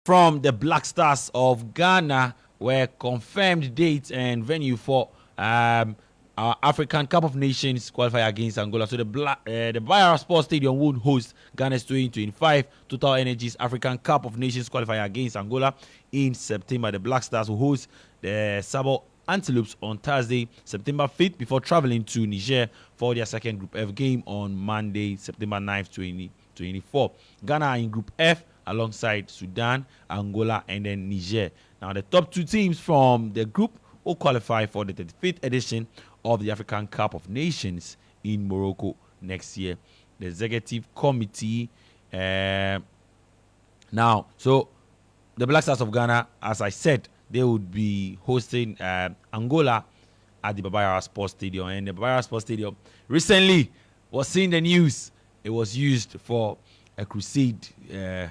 from the Black Stars of Ghana were confirmed date and venue for our African Cup of Nations qualifier against Angola. So the Bayara Sports Stadium would host Ghana's 2025 Total Energies African Cup of Nations qualifier against Angola in September. The Black Stars will host the Sabo Antelopes on Thursday, September 5th, before traveling to Niger for their second Group F game on Monday, September 9th, 2024. Ghana are in Group F alongside Sudan, Angola, and then Niger. Now, the top two teams from the group will qualify for the 35th edition of the African Cup of Nations in Morocco next year. The executive committee so the Black Stars of Ghana, as I said, they would be hosting Angola at the Bayara Sports Stadium. And the Bayara Sports Stadium recently was in the news. It was used for a crusade, a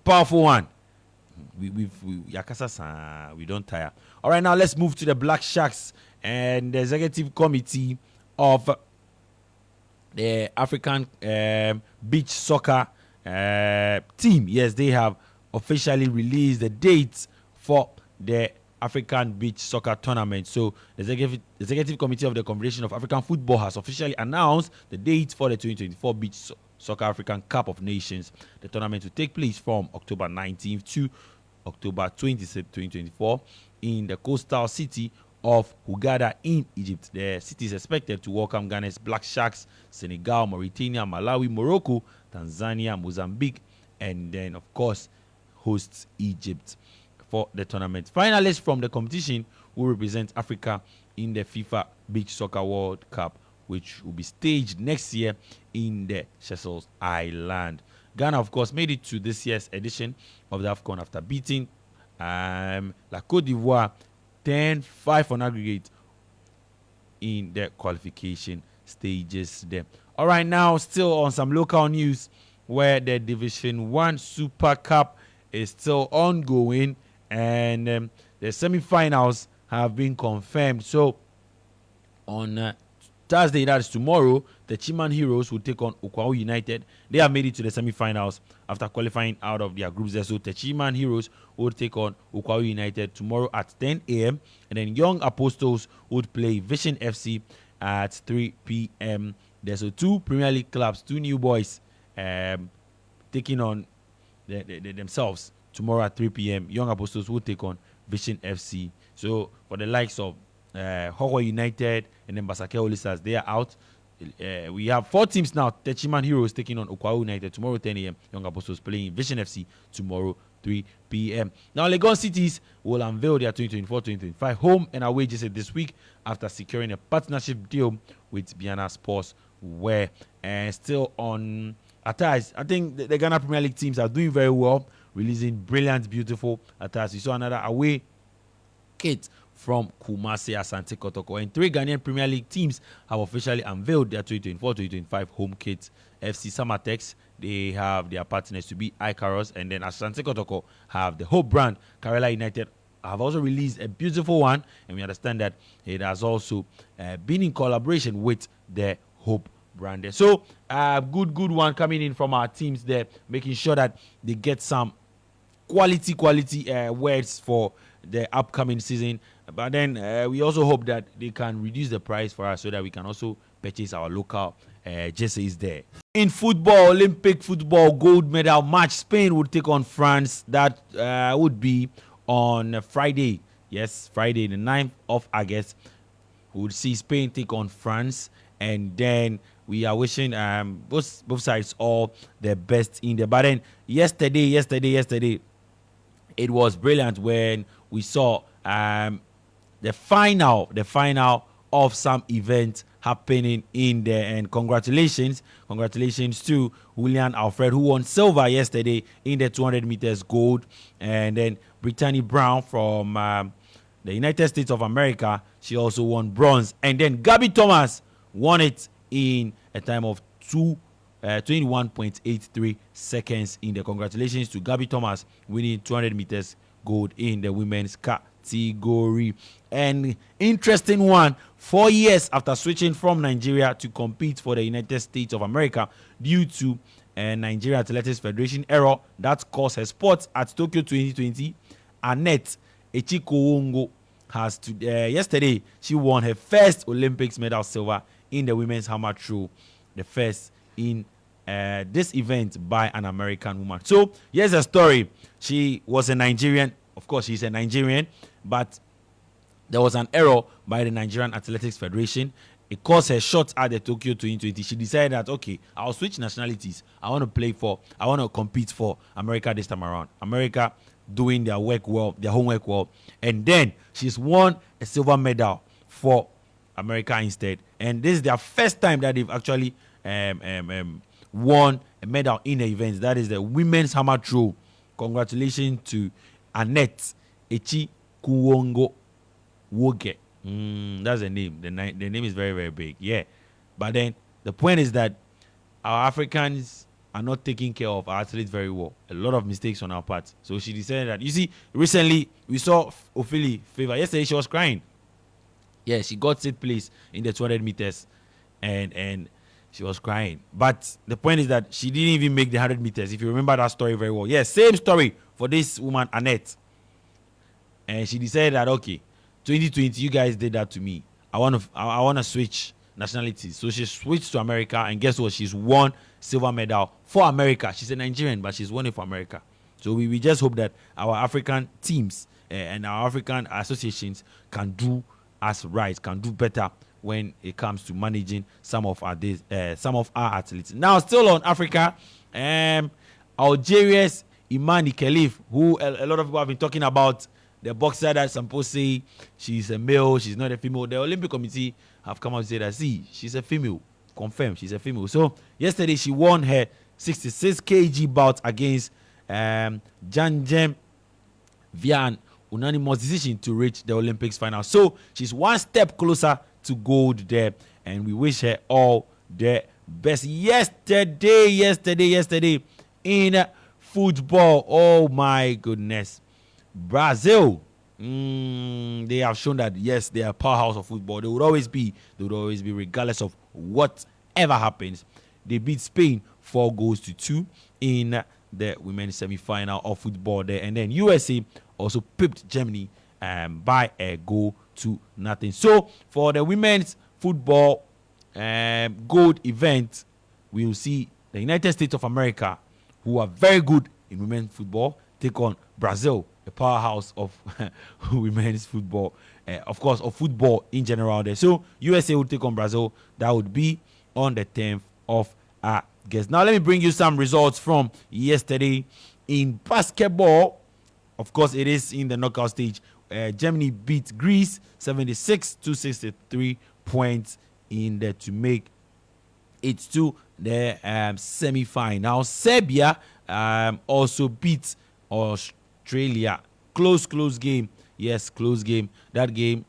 powerful one. We don't tire. All right, now let's move to the Black Sharks and the executive committee of the African beach soccer team. Yes, they have officially released the dates for the African Beach Soccer Tournament. So the executive committee of the Confederation of African Football has officially announced the dates for the 2024 Beach Soccer African Cup of Nations. The tournament will take place from October 19th to October 26th, 2024 in the coastal city of Hurghada in Egypt. The city is expected to welcome Ghana's Black Sharks, Senegal, Mauritania, Malawi, Morocco, Tanzania, Mozambique, and then, of course, hosts Egypt for the tournament. Finalists from the competition will represent Africa in the FIFA Beach Soccer World Cup, which will be staged next year in the Seychelles Island. Ghana, of course, made it to this year's edition of the AFCON after beating La Côte d'Ivoire 10-5 on aggregate in the qualification stages there. All right, now still on some local news where the Division 1 Super Cup is still ongoing and the semi-finals have been confirmed. So on Thursday, that is tomorrow, the Chiman Heroes will take on Ukwahu United. They have made it to the semi-finals after qualifying out of their groups there. So the Chiman Heroes will take on Ukwahu United tomorrow at 10 a.m. And then Young Apostles would play Vision FC at 3 p.m. There's two Premier League clubs, two new boys taking on themselves tomorrow at 3 p.m. Young Apostles will take on Vision FC. So for the likes of Hogwa United and then Basake Olisas, they are out. We have 4 teams now. Techiman Heroes taking on Ukwahu United tomorrow 10 a.m. Young Apostles playing Vision FC tomorrow 3 p.m. Now Legon Cities will unveil their 2024-2025 home and away jersey this week after securing a partnership deal with Biana Sports Wear. And still on attires, I think the Ghana Premier League teams are doing very well, releasing brilliant, beautiful attires. We saw another away kit from Kumasi Asante Kotoko. And 3 Ghanaian Premier League teams have officially unveiled their 2024-2025 home kits. FC Samatex, they have their partners to be Icaros, and then Asante Kotoko have the Hope brand. Karela United have also released a beautiful one, and we understand that it has also been in collaboration with the Hope brand. So good one coming in from our teams there, making sure that they get some quality words for the upcoming season. But then we also hope that they can reduce the price for us so that we can also purchase our local jerseys there. In football, Olympic football gold medal match, Spain would take on France. That would be on Friday. Yes, Friday the 9th of August. We would see Spain take on France, and then we are wishing both sides all the best in there. But then yesterday, it was brilliant when we saw the final of some event happening in there. And congratulations to Julian Alfred, who won silver yesterday in the 200 meters gold. And then Brittany Brown from the United States of America, she also won bronze. And then Gabby Thomas won it in a time of 21.83 seconds in the. Congratulations to Gabby Thomas winning 200 meters gold in the women's category. And interesting one, 4 years after switching from Nigeria to compete for the United States of America due to Nigeria Athletics Federation error that caused her spot at Tokyo 2020. Annette Echikowongo has yesterday she won her first Olympics medal silver in the women's hammer throw, the first in this event by an American woman. So here's a story. She was a Nigerian. Of course, she's a Nigerian, but there was an error by the Nigerian Athletics Federation. It caused her shot at the Tokyo 2020. She decided that, okay, I'll switch nationalities. I want to compete for America this time around. America doing their work well, their homework well. And then she's won a silver medal for America instead. And this is their first time that they've actually won a medal in the events. That is the women's hammer throw. Congratulations to Annette Echi Kuwongo Woge. That's the name. The name is very, very big. Yeah. But then the point is that our Africans are not taking care of our athletes very well. A lot of mistakes on our part. So she decided that. You see, recently we saw Ophelia Favor. Yesterday she was crying. Yeah, she got 6th place in the 200 meters. And she was crying. But the point is that she didn't even make the 100 meters. If you remember that story very well. Yes, same story for this woman, Annette. And she decided that, okay, 2020, you guys did that to me. I want to switch nationalities. So she switched to America, and guess what? She's won silver medal for America. She's a Nigerian, but she's won it for America. So we just hope that our African teams and our African associations can do us right, can do better when it comes to managing some of our athletes. Now, still on Africa, Algeria's Imani Khalif, who a lot of people have been talking about. The boxer that some people say she's a male, she's not a female. The Olympic Committee have come out and said that, see, she's a female. Confirmed, she's a female. So, yesterday she won her 66 kg bout against Janjem via an unanimous decision to reach the Olympics final. So, she's one step closer to gold there. And we wish her all the best. Yesterday in football. Oh, my goodness. Brazil, they have shown that yes, they are a powerhouse of football. They would always be regardless of whatever happens. They beat Spain 4-2 in the women's semi-final of football there, and then USA also pipped Germany by 1-0. So for the women's football gold event, we will see the United States of America, who are very good in women's football, take on Brazil, a powerhouse of women's football, of course, of football in general there. So USA will take on Brazil. That would be on the 10th of August. Now let me bring you some results from yesterday in basketball. Of course, it is in the knockout stage. Germany beat Greece 76-63 points in there to make it to the semi-final. Serbia also beat Australia. Close game. Yes, close game. That game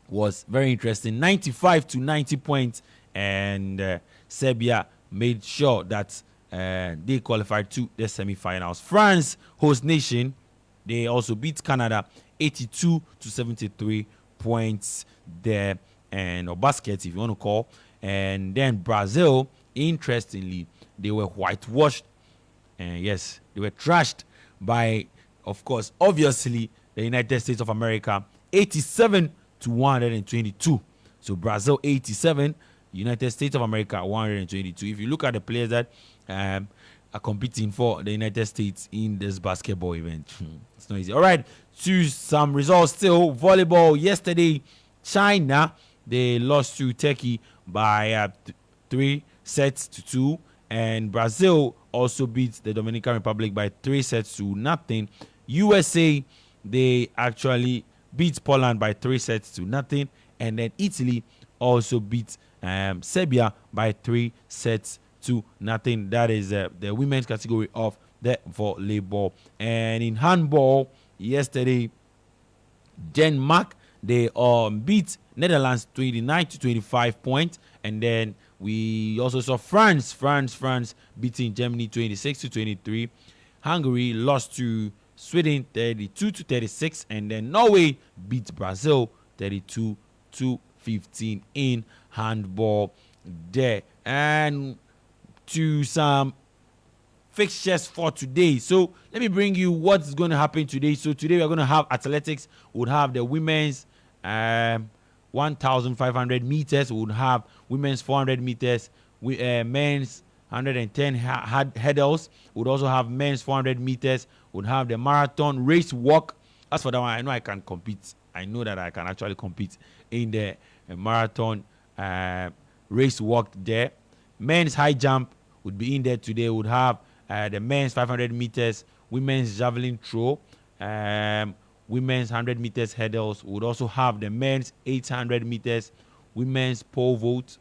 was very interesting. 95-90 points. And Serbia made sure that they qualified to the semi-finals. France, host nation, they also beat Canada 82-73 points there. Or baskets, if you want to call. And then Brazil, interestingly, they were whitewashed. And yes, they were trashed by, of course, obviously, the United States of America, 87-122. So Brazil 87, United States of America 122. If you look at the players that are competing for the United States in this basketball event, it's not easy. All right, to some results still. Volleyball yesterday, China, they lost to Turkey by 3-2, and Brazil also beat the Dominican Republic by 3-0. USA, they actually beat Poland by 3-0, and then Italy also beat Serbia by 3-0. That is the women's category of the volleyball. And in handball, yesterday, Denmark, they beat Netherlands 29-25 points, and then we also saw France beating Germany 26-23. Hungary lost to Sweden 32-36, and then Norway beat Brazil 32-15 in handball there. And to some fixtures for today. So let me bring you what's going to happen today. So today we're going to have athletics. We'll have the women's 1,500 meters. We'll have women's 400 meters. Men's 110 hurdles. We'll also have men's 400 meters. We'll have the marathon race walk. As for that one, I know I can compete. I know that I can actually compete in the marathon race walk there. Men's high jump would be in there today. Would have the men's 500 meters, women's javelin throw, women's 100 meters hurdles. Would also have the men's 800 meters, women's pole vault.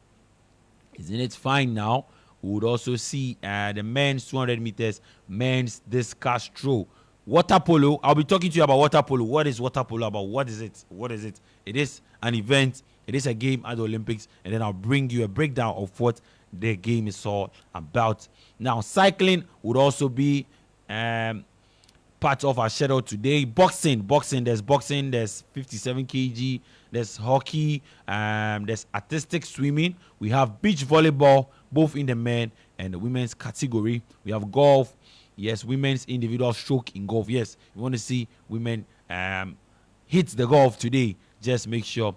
Isn't it fine now? We would also see the men's 200 meters, men's discus throw. Water polo. I'll be talking to you about water polo. What is water polo about? What is it? What is it? It is an event. It is a game at the Olympics. And then I'll bring you a breakdown of what the game is all about. Now, cycling would also be part of our schedule today. Boxing. There's 57 kg. There's hockey. There's artistic swimming. We have beach volleyball, both in the men and the women's category. We have golf. Yes, women's individual stroke in golf. Yes, you want to see women hit the golf today. Just make sure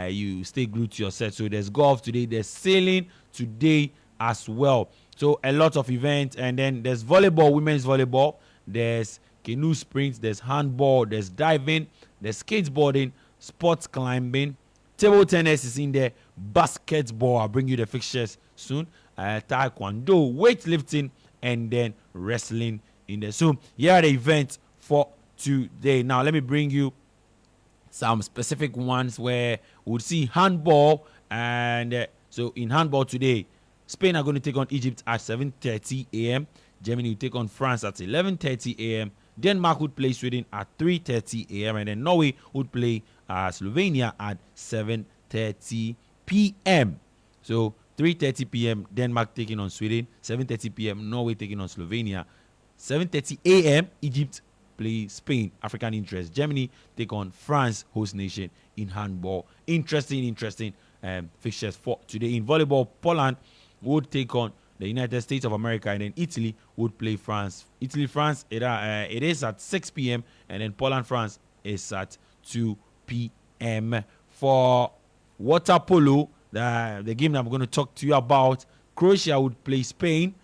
you stay glued to your set. So there's golf today. There's sailing today as well. So a lot of events. And then there's volleyball, women's volleyball. There's canoe sprints. There's handball. There's diving. There's skateboarding, sports climbing. Table tennis is in there. Basketball. I'll bring you the fixtures soon. Taekwondo, weightlifting, and then wrestling in there. So here are the events for today. Now let me bring you some specific ones where we'll see handball. And so in handball today, Spain are going to take on Egypt at 7:30 a.m. Germany will take on France at 11:30 a.m. Denmark would play Sweden at 3:30 a.m. and then Norway would play Slovenia at 7:30 p.m. So 3:30 p.m. Denmark taking on Sweden, 7:30 p.m. Norway taking on Slovenia, 7:30 a.m. Egypt play Spain, African interest. Germany take on France, host nation in handball. Interesting fixtures for today. In volleyball, Poland would take on the United States of America, and then Italy would play France. Italy-France, it is at 6 p.m. and then Poland-France is at 2 p.m. For water polo, the game that I'm going to talk to you about, Croatia would play Spain,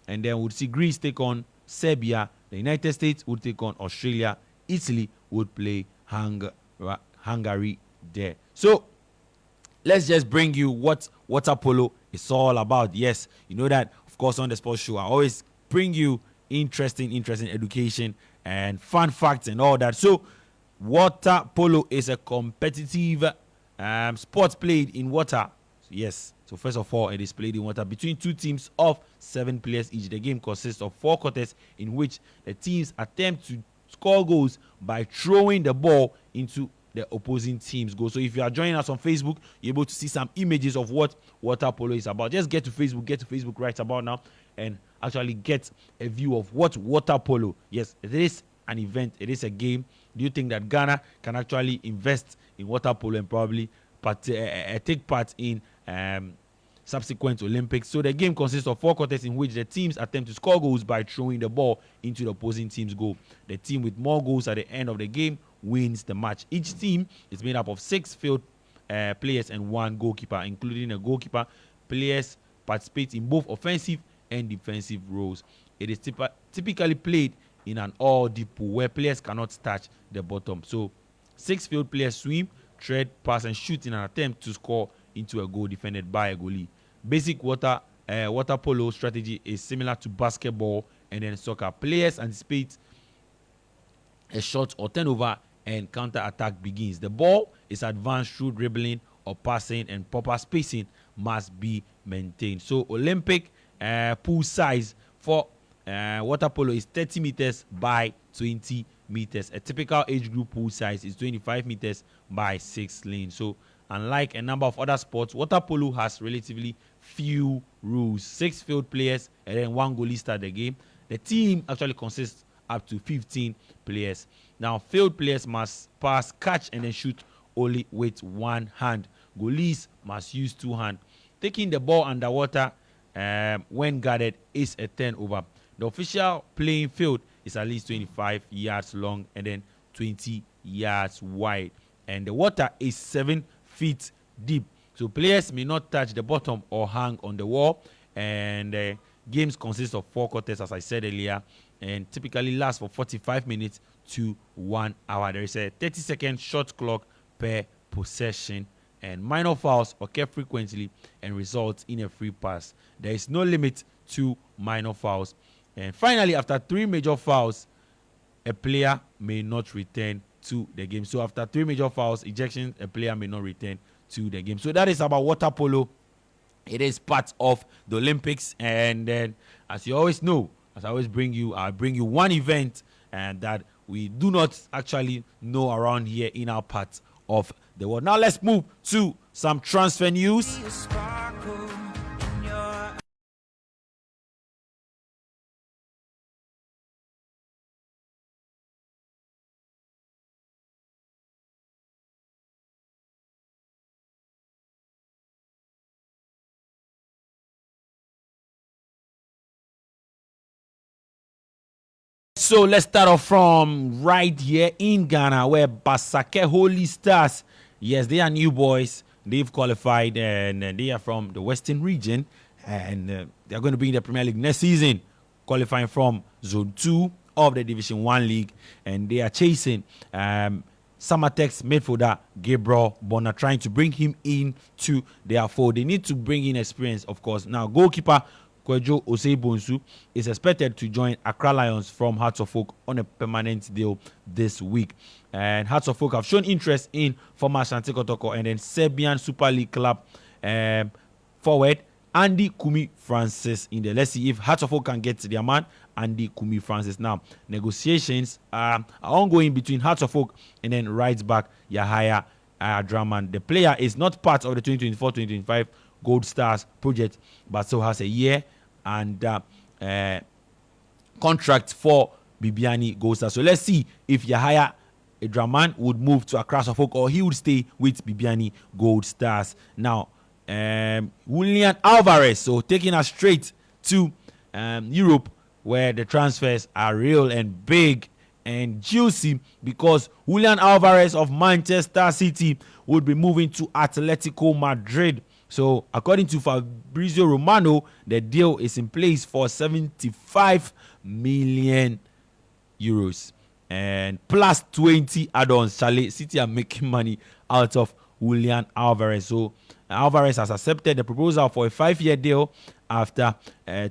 and then we'll see Greece take on Serbia. The United States would take on Australia. Italy would play Hungary there. So let's just bring you what water polo is all about. Yes, you know that, of course, on the sports show, I always bring you interesting education and fun facts and all that. So water polo is a competitive sport played in water. Yes. So first of all, it is played in water between two teams of 7 players each. The game consists of 4 quarters in which the teams attempt to score goals by throwing the ball into the opposing team's goal. So if you are joining us on Facebook, you're able to see some images of what water polo is about. Just get to Facebook right about now and actually get a view of what water polo. Yes, it is an event. It is a game. Do you think that Ghana can actually invest in water polo and probably take part in subsequent Olympics? So the game consists of 4 quarters in which the teams attempt to score goals by throwing the ball into the opposing team's goal. The team with more goals at the end of the game wins the match. Each team is made up of 6 field players and 1 goalkeeper, including a goalkeeper. Players participate in both offensive and defensive roles. It is typically played in an all-deep pool where players cannot touch the bottom. So 6 field players swim, tread, pass, and shoot in an attempt to score into a goal defended by a goalie. Basic water polo strategy is similar to basketball and then soccer. Players anticipate a shot or turnover and counter-attack begins. The ball is advanced through dribbling or passing, and proper spacing must be maintained. So Olympic pool size for water polo is 30 meters by 20 meters. A typical age group pool size is 25 meters by 6 lanes. So unlike a number of other sports, water polo has relatively few rules. 6 field players and then 1 goalie start the game. The team actually consists up to 15 players. Now, field players must pass, catch, and then shoot only with 1 hand. Goalies must use 2 hands. Taking the ball underwater when guarded, is a turnover. The official playing field is at least 25 yards long and then 20 yards wide. And the water is 7 feet deep. So players may not touch the bottom or hang on the wall. And games consist of 4 quarters, as I said earlier, and typically last for 45 minutes to 1 hour. There is a 30-second shot clock per possession, and minor fouls occur frequently and result in a free pass. There is no limit to minor fouls. And finally, after 3 major fouls, a player may not return to the game. So after 3 major fouls, ejection, a player may not return to the game. So that is about water polo. It is part of the Olympics, and then, as you always know, as I always bring you, I bring you one event and that we do not actually know around here in our part of the world. Now let's move to some transfer news. So let's start off from right here in Ghana, where Basake Holy Stars, yes, they are new boys. They've qualified and they are from the Western region, and they are going to be in the Premier League next season, qualifying from Zone 2 of the Division 1 League, and they are chasing Samatex midfielder Gabriel Bonner, trying to bring him in to their fold. They need to bring in experience, of course. Now, goalkeeper Kwejo Osei-Bonsu is expected to join Accra Lions from Hearts of Oak on a permanent deal this week. And Hearts of Oak have shown interest in former Ashanti Kotoko and then Serbian Super League club forward Andy Kumi Francis in there. Let's see if Hearts of Oak can get their man, Andy Kumi Francis. Now, negotiations are ongoing between Hearts of Oak and then right back Yahaya Draman. The player is not part of the 2024-2025 Gold Stars project, but still has a year and contract for Bibiani Gold Stars. So let's see if Yahaya Draman would move to Accra Suffolk or he would stay with Bibiani Gold Stars. Now, Julian Alvarez, so taking us straight to Europe, where the transfers are real and big and juicy, because Julian Alvarez of Manchester City would be moving to Atletico Madrid. So, according to Fabrizio Romano, the deal is in place for 75 million euros and plus 20 add-ons. Charlie, City are making money out of Julian Alvarez. So, Alvarez has accepted the proposal for a 5-year deal after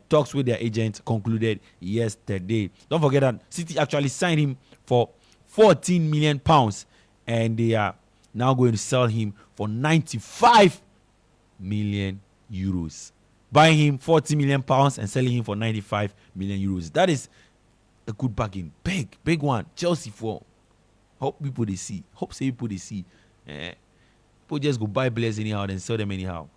talks with their agent concluded yesterday. Don't forget that City actually signed him for 14 million pounds, and they are now going to sell him for 95 million euros. Buying him 40 million pounds and selling him for 95 million euros. That is a good bargain. Big one. Chelsea for hope people they see. Hope say people they see. People just go buy players anyhow and sell them anyhow.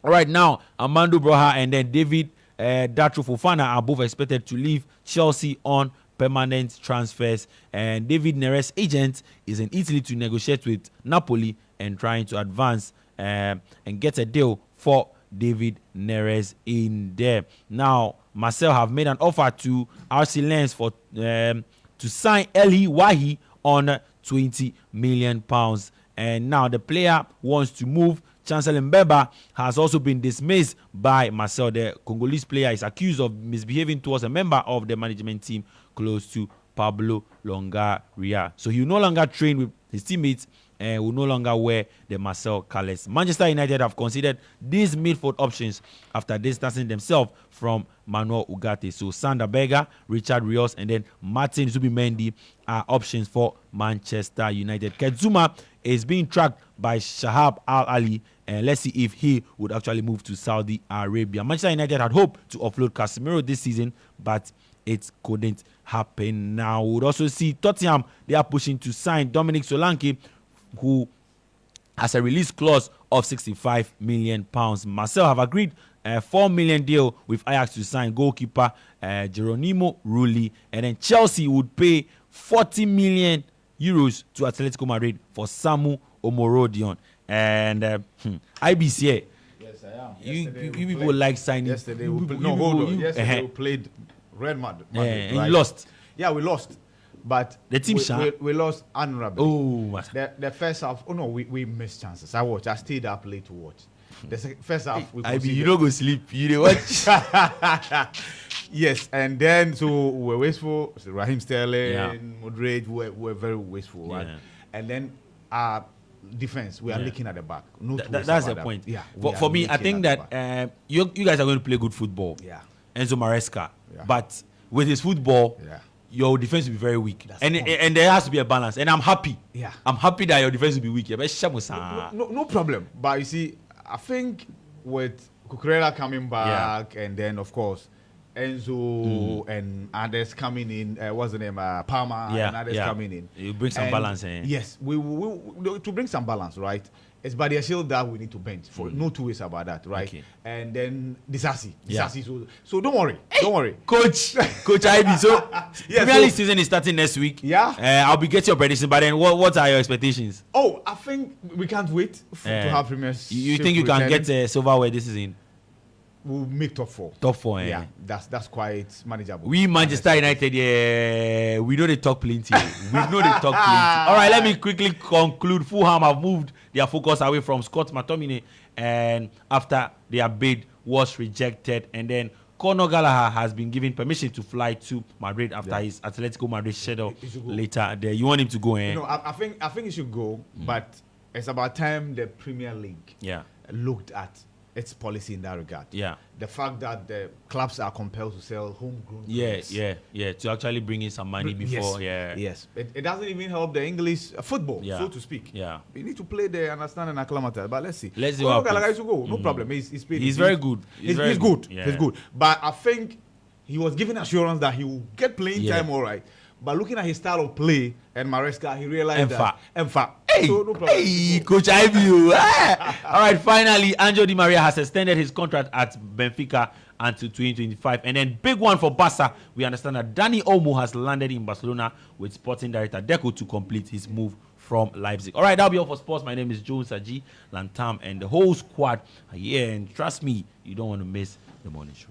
All right, now Armando Broja and then David Datro Fofana are both expected to leave Chelsea on permanent transfers, and David Neres' agent is in Italy to negotiate with Napoli and trying to advance and get a deal for David Neres in there. Now, Marcel have made an offer to RC Lens for to sign Eli Wahi on 20 million pounds, and now the player wants to move. Chancellor Mbeba has also been dismissed by Marcel. The Congolese player is accused of misbehaving towards a member of the management team close to Pablo Longoria. So he will no longer train with his teammates and will no longer wear the Marcel colours. Manchester United have considered these midfield options after distancing themselves from Manuel Ugarte. So Sander Berger, Richard Rios, and then Martin Zubimendi are options for Manchester United. Kedzuma is being tracked by Shahab Al Ali, and let's see if he would actually move to Saudi Arabia. Manchester United had hoped to offload Casemiro this season, but it couldn't happen. Now we would also see Tottenham. They are pushing to sign Dominic Solanke, who has a release clause of 65 million pounds. Marcel have agreed a 4 million deal with Ajax to sign goalkeeper Geronimo Rulli, and then Chelsea would pay 40 million euros to Atletico Madrid for Samu Omorodion. And IBC, Yes, I am. You people like signing. Yesterday you we people- played. No, you hold people- on. you- Yesterday we played Red Madrid. and right? you lost. Yeah, we lost. But The team we lost honorably. Oh, The first half. Oh no, we missed chances. I stayed up late to watch. The first half. We I mean, conceded. you don't go sleep. You dey watch. Yes, and then so we were wasteful. So Raheem Sterling, Yeah. Modric were very wasteful, right? Yeah. And then our defense, we are Yeah. leaking at the back. No, two ways That's the about that. point. Yeah. For me, I think that you guys are going to play good football. Yeah. Enzo Maresca. Yeah. But with his football, Yeah. your defense will be very weak. That's And the point. and there has to be a balance. And I'm happy. Yeah. I'm happy that your defense will be weak. Yeah, but Shamusa. No problem. But you see, I think with Cucurella coming back, and then of course Enzo and others coming in, what's the name? Palmer and others coming in. You bring some And balance in. Yes, we to bring some balance, right? It's by the shield that we need to bench for. No two ways about that, right? Okay. And then Disasi. Yeah. So don't worry. Don't worry. Coach IB. So, Premier League season is starting next week. Yeah. I'll be getting your prediction. But then, what are your expectations? Oh, I think we can't wait to have Premier. You think you can get silverware this season? We'll make top 4. Top 4, eh? Yeah, that's quite manageable. We Manchester United, yeah, we know they talk plenty. We know they talk plenty. All right, let me quickly conclude. Fulham have moved their focus away from Scott McTominay, and after their bid was rejected, and then Conor Gallagher has been given permission to fly to Madrid after his Atletico Madrid schedule later. There, you want him to go, eh? No, I think he should go, but it's about time the Premier League looked at its policy in that regard. Yeah. The fact that the clubs are compelled to sell homegrown Yeah, players. to actually bring in some money before, Yes. It doesn't even help the English football, so to speak. Yeah. We need to play there, understand and acclimatize. But let's see. Let's see Conor what Gallagher happens. should go. No problem. He's paid. He's very good. He's very good. Yeah. He's good. But I think he was given assurance that he will get playing time all right. But looking at his style of play and Maresca, he realized that. Hey, So no problem. hey, Coach Ivy. All right, finally, Angel Di Maria has extended his contract at Benfica until 2025. And then big one for Barca. We understand that Dani Olmo has landed in Barcelona with sporting director Deco to complete his move from Leipzig. All right, that'll be all for sports. My name is Joe Saji Lantam, and the whole squad are here. And trust me, you don't want to miss the morning show.